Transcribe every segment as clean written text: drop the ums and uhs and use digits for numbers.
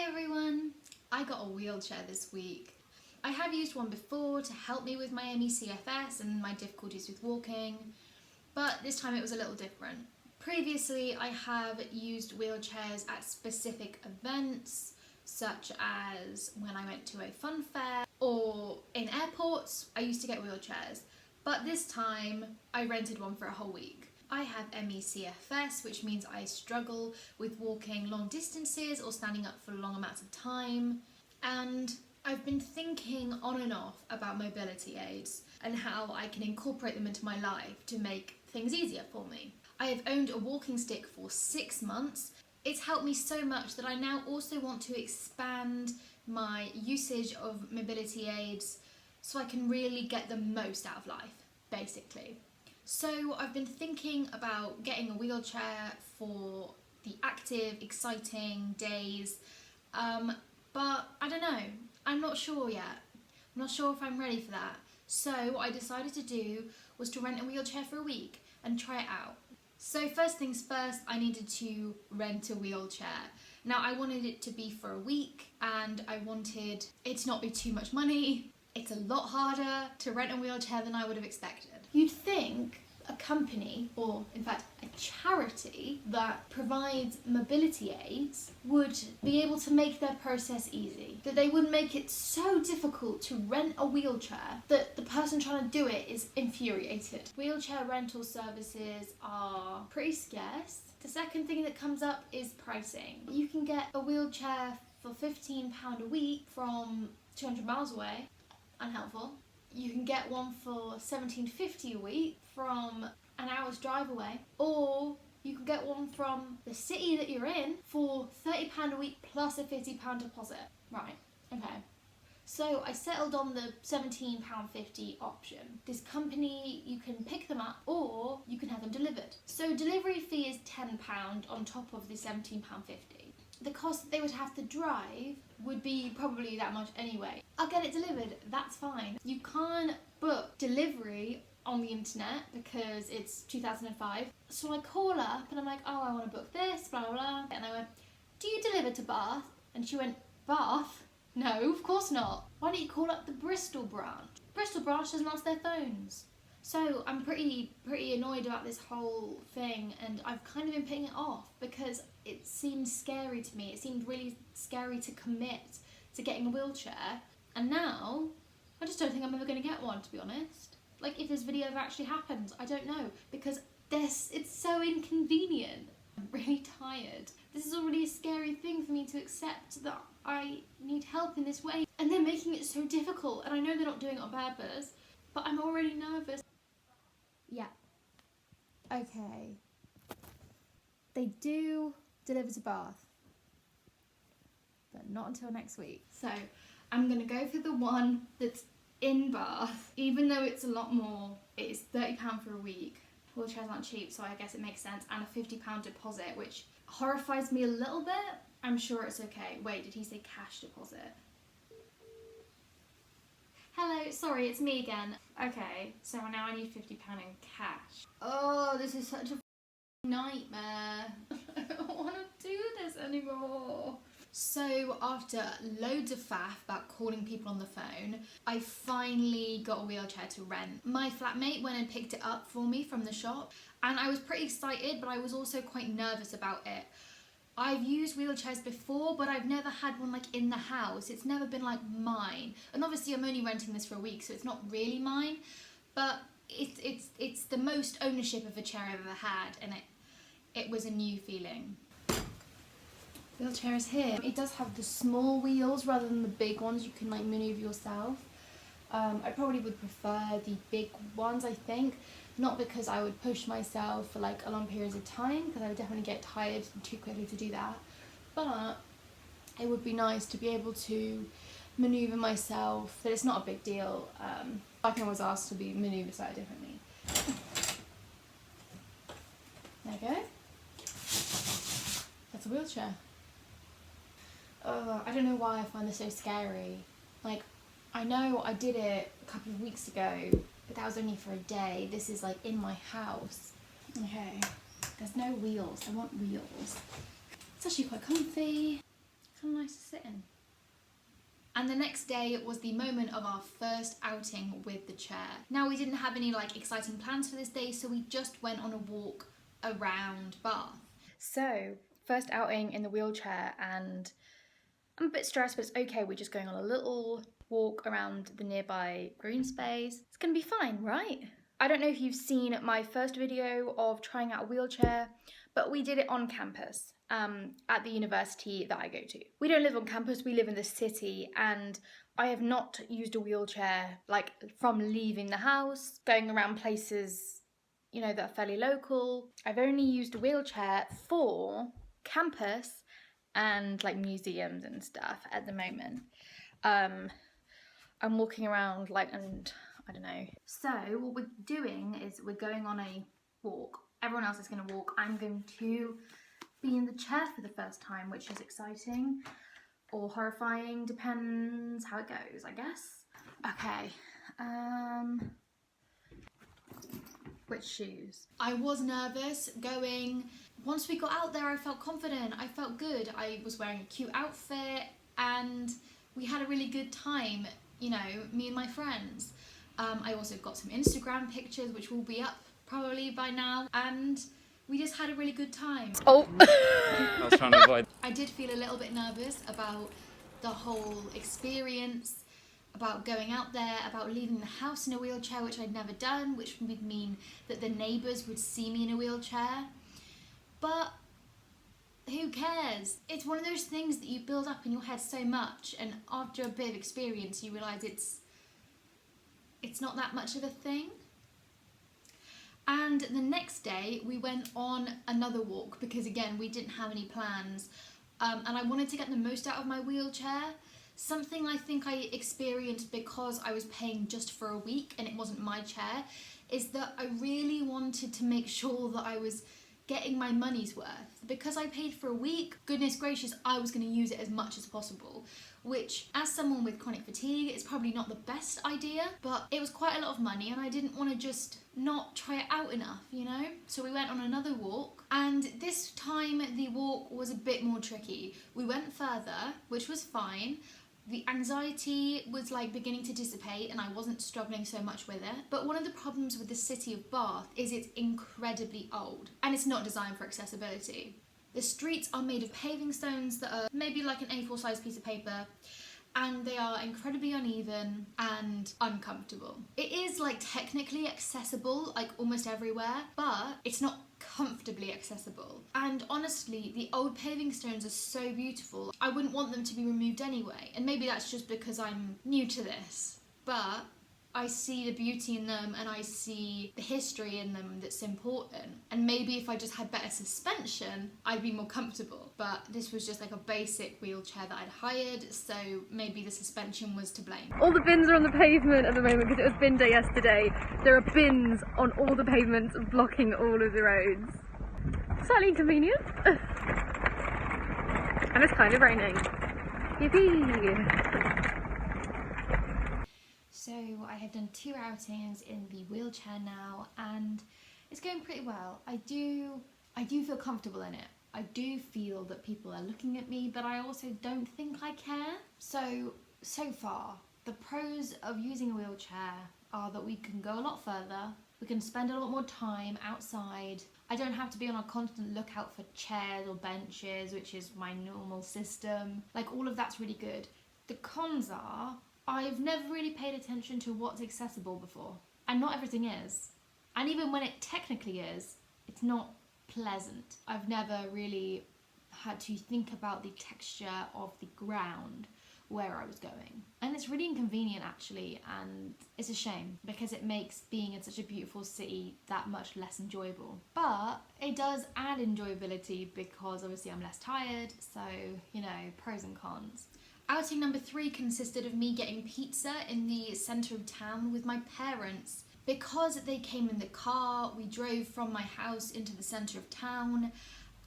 Hi everyone! I got a wheelchair this week. I have used one before to help me with my CFS and my difficulties with walking, but this time it was a little different. Previously I have used wheelchairs at specific events, such as when I went to a fun fair or in airports. I used to get wheelchairs, but this time I rented one for a whole week. I have CFS, which means I struggle with walking long distances or standing up for long amounts of time, and I've been thinking on and off about mobility aids and how I can incorporate them into my life to make things easier for me. I have owned a walking stick for 6 months. It's helped me so much that I now also want to expand my usage of mobility aids so I can really get the most out of life, basically. So I've been thinking about getting a wheelchair for the active, exciting days, but I don't know, I'm not sure yet. I'm not sure if I'm ready for that. So what I decided to do was to rent a wheelchair for a week and try it out. So first things first, I needed to rent a wheelchair. Now I wanted it to be for a week and I wanted it to not be too much money. It's a lot harder to rent a wheelchair than I would have expected. You'd think a company, or in fact a charity that provides mobility aids, would be able to make their process easy. That they would make it so difficult to rent a wheelchair that the person trying to do it is infuriated. Wheelchair rental services are pretty scarce. The second thing that comes up is pricing. You can get a wheelchair for £15 a week from 200 miles away. Unhelpful. You can get one for £17.50 a week from an hour's drive away, or you can get one from the city that you're in for £30 a week plus a £50 deposit. Right, okay. So I settled on the £17.50 option. This company, you can pick them up or you can have them delivered. So delivery fee is £10 on top of the £17.50. The cost that they would have to drive would be probably that much anyway. I'll get it delivered, that's fine. You can't book delivery on the internet because it's 2005. So I call up and I'm like, oh, I want to book this, blah, blah, blah. And I went, do you deliver to Bath? And she went, Bath? No, of course not. Why don't you call up the Bristol branch? Bristol branch doesn't answer their phones. So I'm pretty annoyed about this whole thing, and I've kind of been putting it off because it seemed scary to me. It seemed really scary to commit to getting a wheelchair, and now I just don't think I'm ever going to get one, to be honest. Like, if this video ever actually happens, I don't know, because it's so inconvenient. I'm really tired. This is already a scary thing for me to accept, that I need help in this way, and they're making it so difficult, and I know they're not doing it on purpose, but I'm already nervous. Yeah. Okay. They do deliver to Bath, but not until next week. So I'm gonna go for the one that's in Bath, even though it's a lot more. It is £30 for a week. Wheelchairs aren't cheap, so I guess it makes sense, and a £50 deposit, which horrifies me a little bit. I'm sure it's okay. Wait, did he say cash deposit? Hello, sorry, it's me again. Okay, so now I need £50 in cash. Oh, this is such a nightmare. I don't want to do this anymore. So after loads of faff about calling people on the phone, I finally got a wheelchair to rent. My flatmate went and picked it up for me from the shop, and I was pretty excited, but I was also quite nervous about it. I've used wheelchairs before, but I've never had one like in the house. It's never been like mine. And obviously I'm only renting this for a week, so it's not really mine, but it's the most ownership of a chair I've ever had, and it was a new feeling. Wheelchair is here. It does have the small wheels rather than the big ones you can like maneuver yourself. I probably would prefer the big ones, I think. Not because I would push myself for like a long periods of time, because I would definitely get tired too quickly to do that, but it would be nice to be able to maneuver myself, that it's not a big deal. I can always ask to be maneuvered slightly differently. There you go. That's a wheelchair. I don't know why I find this so scary. Like, I know I did it a couple of weeks ago, but that was only for a day. This is like in my house. Okay, there's no wheels. I want wheels. It's actually quite comfy. Kind of nice to sit And the next day was the moment of our first outing with the chair. Now, we didn't have any like exciting plans for this day, so we just went on a walk around Bath. So, first outing in the wheelchair, and I'm a bit stressed, but it's okay. We're just going on a little walk around the nearby green space. It's gonna be fine, right? I don't know if you've seen my first video of trying out a wheelchair, but we did it on campus at the university that I go to. We don't live on campus, we live in the city, and I have not used a wheelchair like from leaving the house, going around places, you know, that are fairly local. I've only used a wheelchair for campus and like museums and stuff at the moment. I'm walking around like, and I don't know. So what we're doing is we're going on a walk. Everyone else is going to walk. I'm going to be in the chair for the first time, which is exciting or horrifying, depends how it goes, I guess. Okay. Which shoes? I was nervous going. Once we got out there, I felt confident. I felt good. I was wearing a cute outfit and we had a really good time, you know, me and my friends. I also got some Instagram pictures, which will be up probably by now, and we just had a really good time. Oh! I was trying to avoid. I did feel a little bit nervous about the whole experience, about going out there, about leaving the house in a wheelchair, which I'd never done, which would mean that the neighbours would see me in a wheelchair. But who cares? It's one of those things that you build up in your head so much, and after a bit of experience you realise it's not that much of a thing. And the next day we went on another walk because again we didn't have any plans, and I wanted to get the most out of my wheelchair. Something I think I experienced because I was paying just for a week and it wasn't my chair is that I really wanted to make sure that I was getting my money's worth. Because I paid for a week, goodness gracious, I was going to use it as much as possible, which as someone with chronic fatigue is probably not the best idea, but it was quite a lot of money and I didn't want to just not try it out enough, you know? So we went on another walk, and this time the walk was a bit more tricky. We went further, which was fine. The anxiety was like beginning to dissipate and I wasn't struggling so much with it. But one of the problems with the city of Bath is it's incredibly old and it's not designed for accessibility. The streets are made of paving stones that are maybe like an A4 size piece of paper, and they are incredibly uneven and uncomfortable. It is like technically accessible like almost everywhere, but it's not comfortably accessible. And honestly, the old paving stones are so beautiful. I wouldn't want them to be removed anyway. And maybe that's just because I'm new to this, but I see the beauty in them and I see the history in them that's important. And maybe if I just had better suspension, I'd be more comfortable. But this was just like a basic wheelchair that I'd hired, so maybe the suspension was to blame. All the bins are on the pavement at the moment because it was bin day yesterday. There are bins on all the pavements blocking all of the roads. Slightly inconvenient. And it's kind of raining. Yippee! So I have done 2 outings in the wheelchair now and it's going pretty well. I do feel comfortable in it. I do feel that people are looking at me, but I also don't think I care. So far, the pros of using a wheelchair are that we can go a lot further, we can spend a lot more time outside. I don't have to be on a constant lookout for chairs or benches, which is my normal system. Like, all of that's really good. The cons are, I've never really paid attention to what's accessible before, and not everything is. And even when it technically is, it's not pleasant. I've never really had to think about the texture of the ground where I was going. And it's really inconvenient actually, and it's a shame because it makes being in such a beautiful city that much less enjoyable. But it does add enjoyability because obviously I'm less tired, so, you know, pros and cons. Outing number 3 consisted of me getting pizza in the centre of town with my parents. Because they came in the car, we drove from my house into the centre of town,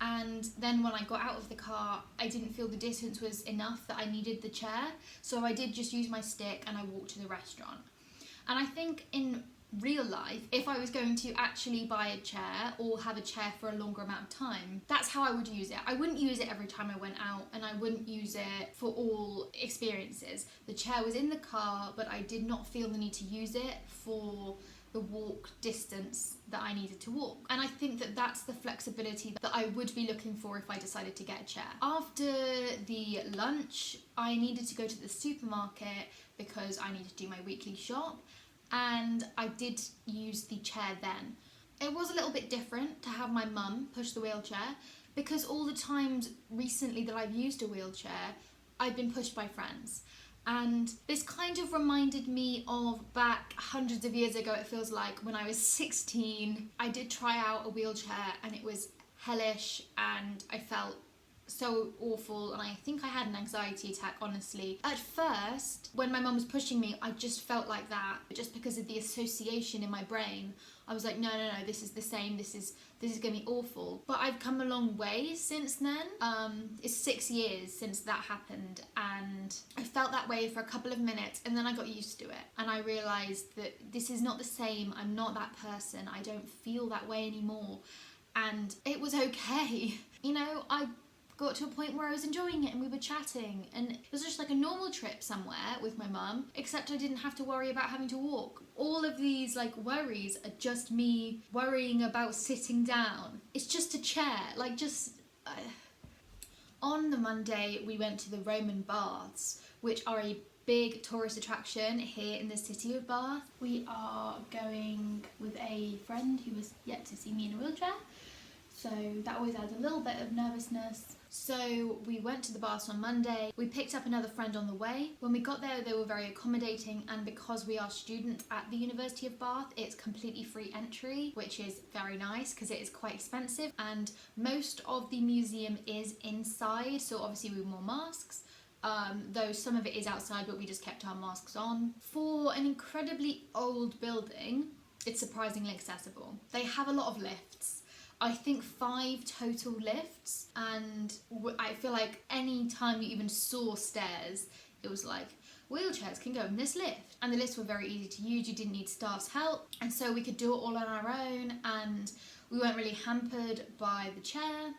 and then when I got out of the car, I didn't feel the distance was enough that I needed the chair, so I did just use my stick and I walked to the restaurant. And I think in real life if I was going to actually buy a chair or have a chair for a longer amount of time. That's how I would use it. I wouldn't use it every time I went out, and I wouldn't use it for all experiences. The chair was in the car, but I did not feel the need to use it for the walk distance that I needed to walk. And I think that that's the flexibility that I would be looking for if I decided to get a chair. After the lunch, I needed to go to the supermarket because I needed to do my weekly shop, and I did use the chair then. It was a little bit different to have my mum push the wheelchair, because all the times recently that I've used a wheelchair, I've been pushed by friends. And this kind of reminded me of back hundreds of years ago, it feels like, when I was 16. I did try out a wheelchair and it was hellish, and I felt so awful, and I think I had an anxiety attack, honestly. At first, when my mum was pushing me, I just felt like that, just because of the association in my brain. I was like, no, this is the same, this is gonna be awful. But I've come a long way since then. It's 6 years since that happened, and I felt that way for a couple of minutes, and then I got used to it, and I realised that this is not the same. I'm not that person. I don't feel that way anymore, and it was okay. You know, I got to a point where I was enjoying it, and we were chatting, and it was just like a normal trip somewhere with my mum, except I didn't have to worry about having to walk. All of these like worries are just me worrying about sitting down. It's just a chair, like On the Monday, we went to the Roman baths, which are a big tourist attraction here in the city of Bath. We are going with a friend who was yet to see me in a wheelchair, so that always adds a little bit of nervousness. So we went to the baths on Monday. We picked up another friend on the way. When we got there, they were very accommodating, and because we are students at the University of Bath, it's completely free entry, which is very nice because it is quite expensive, and most of the museum is inside, so obviously we wore masks. Though some of it is outside, but we just kept our masks on. For an incredibly old building, it's surprisingly accessible. They have a lot of lifts. I think 5 total lifts, and I feel like any time you even saw stairs, it was like, wheelchairs can go in this lift. And the lifts were very easy to use. You didn't need staff's help, and so we could do it all on our own, and we weren't really hampered by the chair.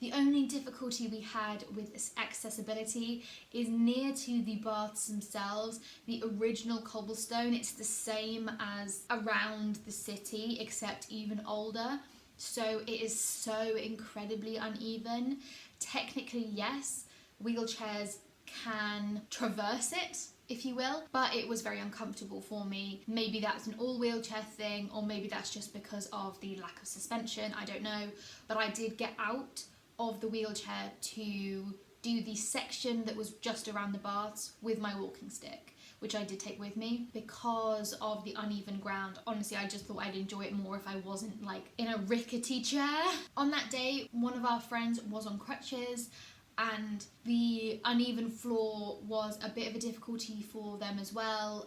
The only difficulty we had with accessibility is near to the baths themselves. The original cobblestone, it's the same as around the city, except even older. So it is so incredibly uneven. Technically, yes, wheelchairs can traverse it, if you will, but it was very uncomfortable for me. Maybe that's an all wheelchair thing, or maybe that's just because of the lack of suspension, I don't know. But I did get out of the wheelchair to do the section that was just around the baths with my walking stick, which I did take with me because of the uneven ground. Honestly, I just thought I'd enjoy it more if I wasn't like in a rickety chair. On that day, one of our friends was on crutches, and the uneven floor was a bit of a difficulty for them as well,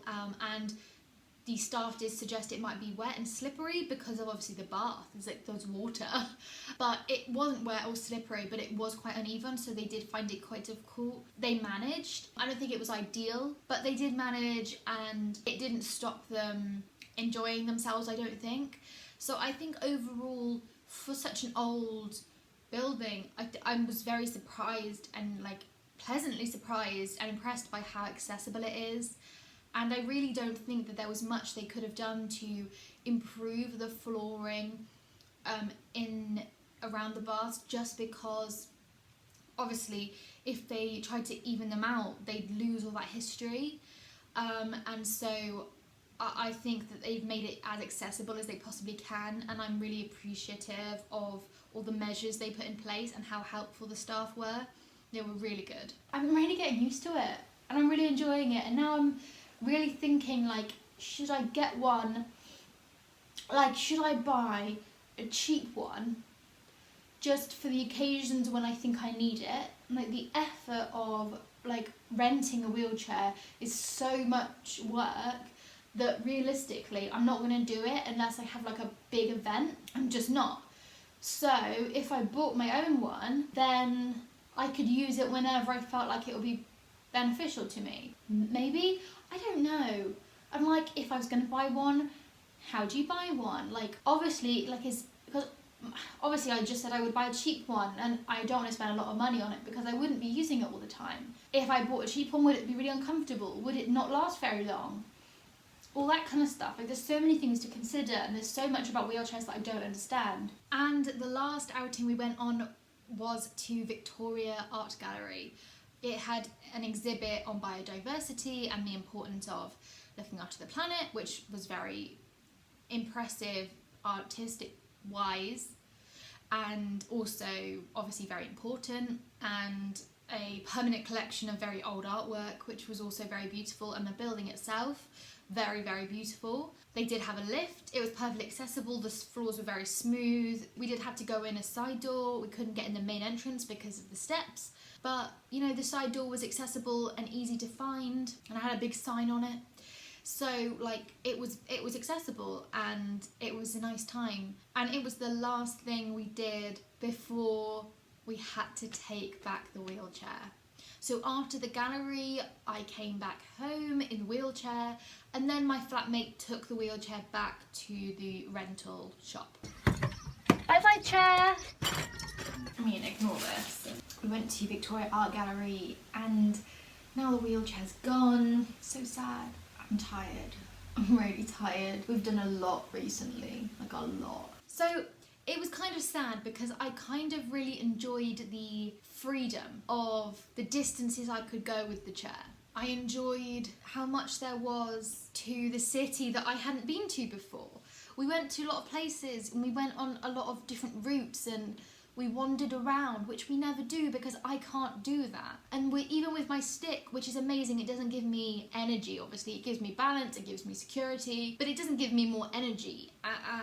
and the staff did suggest it might be wet and slippery because of obviously the bath, there's water, but it wasn't wet or slippery, but it was quite uneven, so they did find it quite difficult. They managed. I don't think it was ideal, but they did manage, and it didn't stop them enjoying themselves, I don't think. So I think overall, for such an old building, I was very surprised, and like pleasantly surprised and impressed by how accessible it is. And I really don't think that there was much they could have done to improve the flooring in around the baths, just because obviously if they tried to even them out, they'd lose all that history. And so I think that they've made it as accessible as they possibly can, and I'm really appreciative of all the measures they put in place and how helpful the staff were. They were really good. I'm really getting used to it, and I'm really enjoying it, and now I'm really thinking, like, should I get one? Like, should I buy a cheap one just for the occasions when I think I need it? Like, the effort of, like, renting a wheelchair is so much work that realistically I'm not going to do it unless I have, like, a big event. I'm just not. So, if I bought my own one, then I could use it whenever I felt like it would be beneficial to me. Maybe? I don't know. I'm like, if I was going to buy one, how do you buy one? Like, obviously, like, because obviously I just said I would buy a cheap one, and I don't want to spend a lot of money on it because I wouldn't be using it all the time. If I bought a cheap one, would it be really uncomfortable? Would it not last very long? All that kind of stuff. Like, there's so many things to consider, and there's so much about wheelchairs that I don't understand. And the last outing we went on was to Victoria Art Gallery. It had an exhibit on biodiversity and the importance of looking after the planet, which was very impressive artistic wise, and also obviously very important, and a permanent collection of very old artwork, which was also very beautiful, and the building itself very, very beautiful. They did have a lift. It was perfectly accessible. The floors were very smooth. We did have to go in a side door. We couldn't get in the main entrance because of the steps, but you know, the side door was accessible and easy to find, and I had a big sign on it. So like, it was accessible, and it was a nice time, and it was the last thing we did before we had to take back the wheelchair. So after the gallery, I came back home in the wheelchair, and then my flatmate took the wheelchair back to the rental shop. Bye bye, chair! I mean, ignore this. We went to Victoria Art Gallery, and now the wheelchair's gone. So sad. I'm tired. I'm really tired. We've done a lot recently, like a lot. So it was kind of sad because I kind of really enjoyed the freedom of the distances I could go with the chair. I enjoyed how much there was to the city that I hadn't been to before. We went to a lot of places, and we went on a lot of different routes, and we wandered around, which we never do because I can't do that. And even with my stick, which is amazing, it doesn't give me energy, obviously. It gives me balance, it gives me security, but it doesn't give me more energy.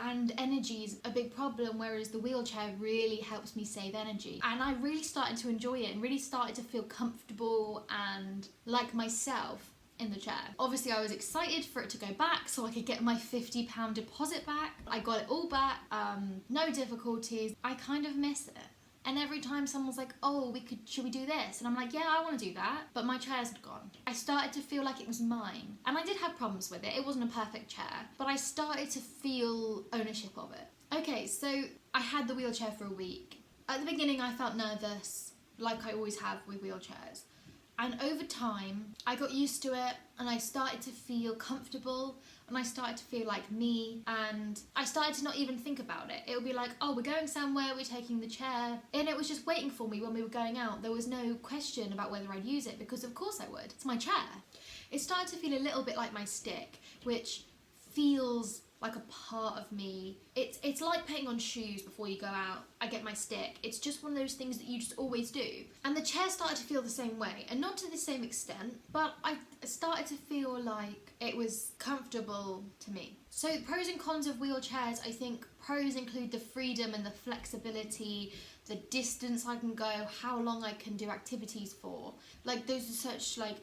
And energy is a big problem, whereas the wheelchair really helps me save energy. And I really started to enjoy it and really started to feel comfortable and like myself in the chair. Obviously I was excited for it to go back so I could get my £50 deposit back. I got it all back, no difficulties. I kind of miss it. And every time someone was like, oh, should we do this? And I'm like, yeah, I want to do that. But my chairs had gone. I started to feel like it was mine. And I did have problems with it. It wasn't a perfect chair, but I started to feel ownership of it. Okay, so I had the wheelchair for a week. At the beginning I felt nervous, like I always have with wheelchairs. And over time, I got used to it, and I started to feel comfortable, and I started to feel like me, and I started to not even think about it. It would be like, oh, we're going somewhere, we're taking the chair, and it was just waiting for me when we were going out. There was no question about whether I'd use it, because of course I would. It's my chair. It started to feel a little bit like my stick, which feels like a part of me. It's like putting on shoes before you go out. I get my stick. It's just one of those things that you just always do. And the chair started to feel the same way, and not to the same extent, but I started to feel like it was comfortable to me. So pros and cons of wheelchairs, I think pros include the freedom and the flexibility, the distance I can go, how long I can do activities for. Like, those are such like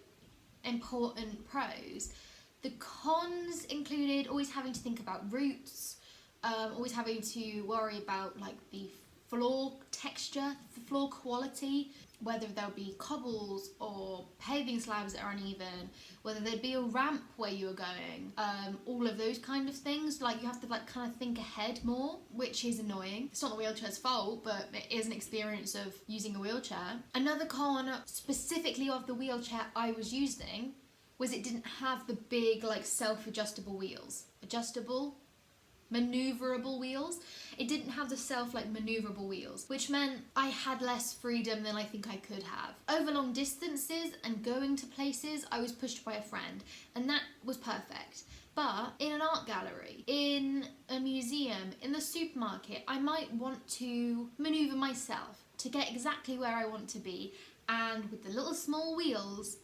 important pros. The cons included always having to think about routes, always having to worry about like the floor texture, the floor quality, whether there'll be cobbles or paving slabs that are uneven, whether there'd be a ramp where you were going, all of those kind of things. Like, you have to like kind of think ahead more, which is annoying. It's not the wheelchair's fault, but it is an experience of using a wheelchair. Another con specifically of the wheelchair I was using was it didn't have the big like self-adjustable wheels. Maneuverable wheels. It didn't have the maneuverable wheels, which meant I had less freedom than I think I could have. Over long distances and going to places, I was pushed by a friend, and that was perfect. But in an art gallery, in a museum, in the supermarket, I might want to maneuver myself to get exactly where I want to be, and with the little small wheels,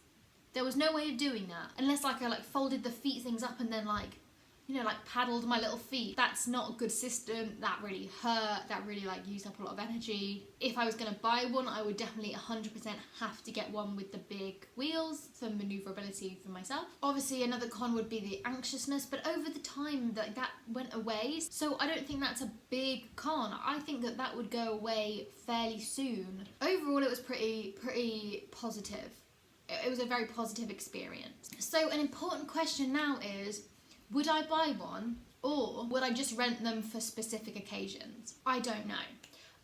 there was no way of doing that unless like I like folded the feet things up and then like, you know, like paddled my little feet. That's not a good system. That really hurt. That really like used up a lot of energy. If I was going to buy one, I would definitely 100% have to get one with the big wheels for maneuverability for myself. Obviously another con would be the anxiousness, but over the time that went away, so I don't think that's a big con. I think that would go away fairly soon. Overall, it was pretty positive. It was a very positive experience. So an important question now is, would I buy one? Or would I just rent them for specific occasions? I don't know.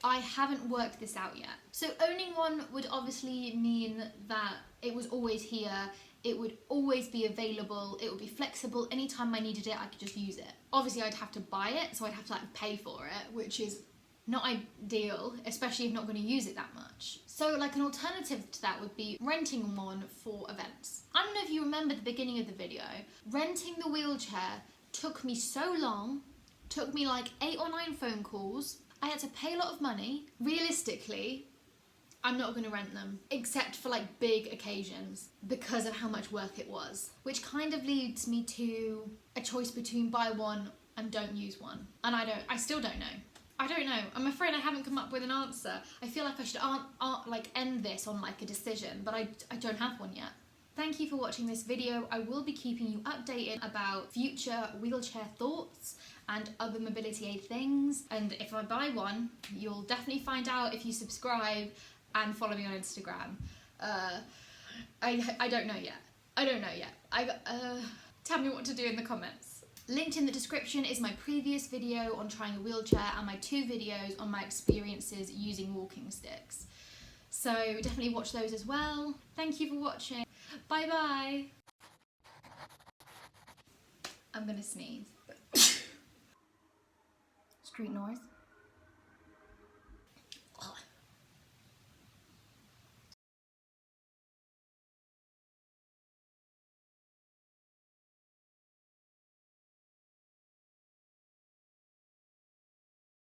I haven't worked this out yet. So owning one would obviously mean that it was always here, it would always be available, it would be flexible. Anytime I needed it, I could just use it. Obviously I'd have to buy it, so I'd have to like pay for it, which is not ideal, especially if not going to use it that much. So like an alternative to that would be renting one for events. I don't know if you remember the beginning of the video, renting the wheelchair took me so long, took me like 8 or 9 phone calls. I had to pay a lot of money. Realistically, I'm not going to rent them, except for like big occasions because of how much work it was, which kind of leads me to a choice between buy one and don't use one. And I still don't know. I don't know. I'm afraid I haven't come up with an answer. I feel like I should like end this on like a decision, but I don't have one yet. Thank you for watching this video. I will be keeping you updated about future wheelchair thoughts and other mobility aid things. And if I buy one, you'll definitely find out if you subscribe and follow me on Instagram. I don't know yet. I don't know yet. Tell me what to do in the comments. Linked in the description is my previous video on trying a wheelchair and my 2 videos on my experiences using walking sticks. So definitely watch those as well. Thank you for watching. Bye bye. I'm gonna sneeze. Street noise.